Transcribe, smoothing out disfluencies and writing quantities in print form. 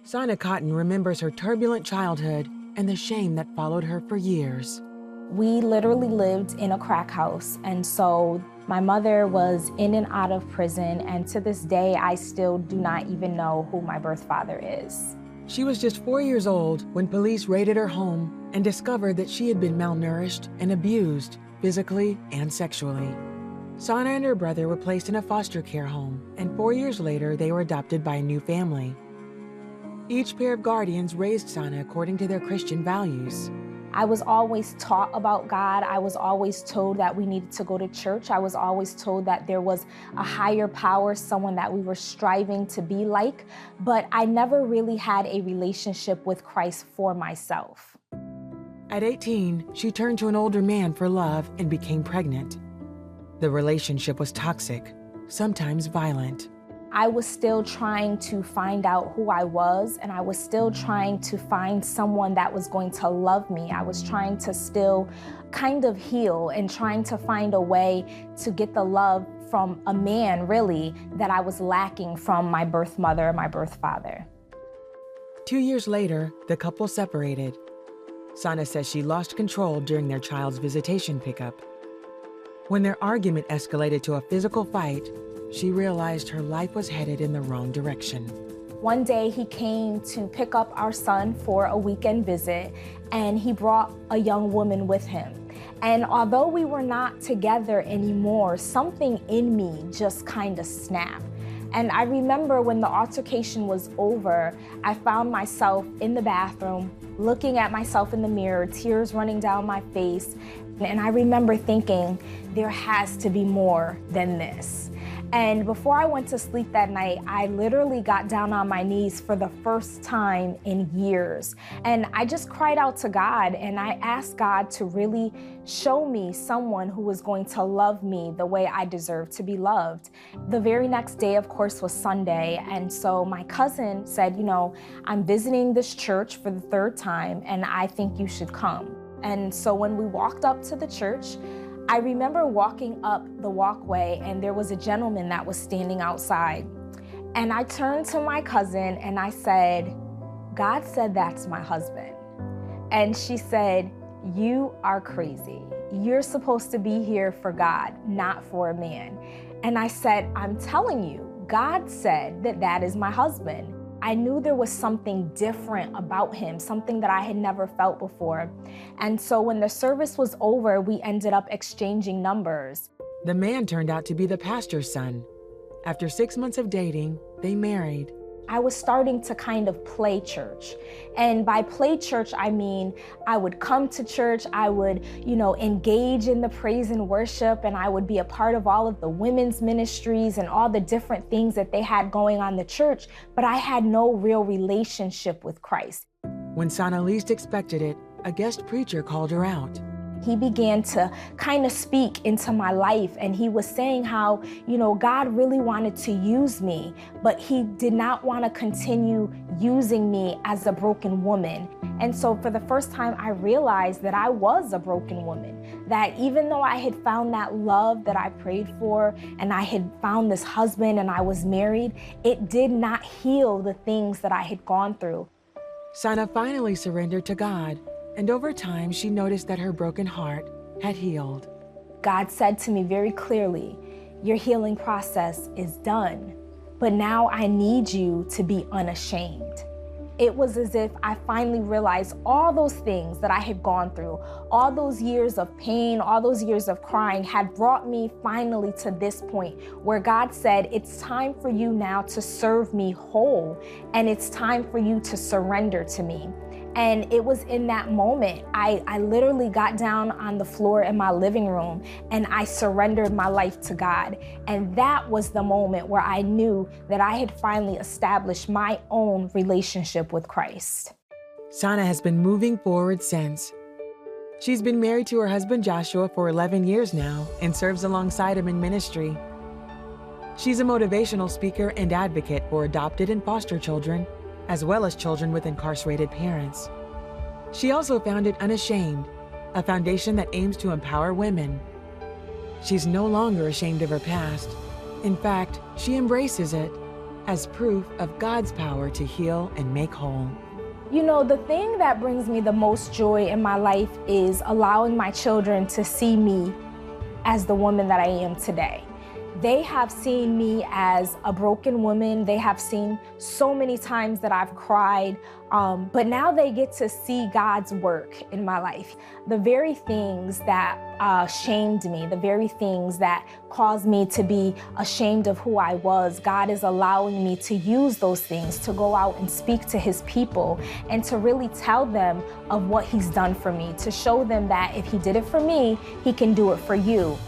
Sana Cotton remembers her turbulent childhood and the shame that followed her for years. We literally lived in a crack house, and so my mother was in and out of prison, and to this day, I still do not even know who my birth father is. She was just 4 years old when police raided her home and discovered that she had been malnourished and abused physically and sexually. Sana and her brother were placed in a foster care home, and 4 years later, they were adopted by a new family. Each pair of guardians raised Sana according to their Christian values. I was always taught about God. I was always told that we needed to go to church. I was always told that there was a higher power, someone that we were striving to be like, but I never really had a relationship with Christ for myself. At 18, she turned to an older man for love and became pregnant. The relationship was toxic, sometimes violent. I was still trying to find out who I was, and I was still trying to find someone that was going to love me. I was trying to still kind of heal and trying to find a way to get the love from a man, really, that I was lacking from my birth mother, my birth father. 2 years later, the couple separated. Sana says she lost control during their child's visitation pickup. When their argument escalated to a physical fight, she realized her life was headed in the wrong direction. One day he came to pick up our son for a weekend visit, and he brought a young woman with him. And although we were not together anymore, something in me just kind of snapped. And I remember when the altercation was over, I found myself in the bathroom, looking at myself in the mirror, tears running down my face. And I remember thinking, there has to be more than this. And before I went to sleep that night, I literally got down on my knees for the first time in years. And I just cried out to God, and I asked God to really show me someone who was going to love me the way I deserve to be loved. The very next day, of course, was Sunday. And so my cousin said, I'm visiting this church for the third time, and I think you should come. And so when we walked up to the church, I remember walking up the walkway, and there was a gentleman that was standing outside. And I turned to my cousin and I said, God said that's my husband. And she said, you are crazy. You're supposed to be here for God, not for a man. And I said, I'm telling you, God said that that is my husband. I knew there was something different about him, something that I had never felt before. And so when the service was over, we ended up exchanging numbers. The man turned out to be the pastor's son. After 6 months of dating, they married. I was starting to kind of play church. And by play church, I mean, I would come to church, I would, engage in the praise and worship, and I would be a part of all of the women's ministries and all the different things that they had going on in the church, but I had no real relationship with Christ. When Sana least expected it, a guest preacher called her out. He began to kind of speak into my life, and he was saying how, God really wanted to use me, but he did not want to continue using me as a broken woman. And so for the first time, I realized that I was a broken woman, that even though I had found that love that I prayed for, and I had found this husband and I was married, it did not heal the things that I had gone through. Sana finally surrendered to God. And over time, she noticed that her broken heart had healed. God said to me very clearly, your healing process is done, but now I need you to be unashamed. It was as if I finally realized all those things that I had gone through, all those years of pain, all those years of crying had brought me finally to this point where God said, it's time for you now to serve me whole, and it's time for you to surrender to me. And it was in that moment, I literally got down on the floor in my living room and I surrendered my life to God. And that was the moment where I knew that I had finally established my own relationship with Christ. Sana has been moving forward since. She's been married to her husband Joshua for 11 years now and serves alongside him in ministry. She's a motivational speaker and advocate for adopted and foster children, as well as children with incarcerated parents. She also founded Unashamed, a foundation that aims to empower women. She's no longer ashamed of her past. In fact, she embraces it. as proof of God's power to heal and make whole. You know, the thing that brings me the most joy in my life is allowing my children to see me as the woman that I am today. They have seen me as a broken woman. They have seen so many times that I've cried, but now they get to see God's work in my life. The very things that shamed me, the very things that caused me to be ashamed of who I was, God is allowing me to use those things to go out and speak to his people and to really tell them of what he's done for me, to show them that if he did it for me, he can do it for you.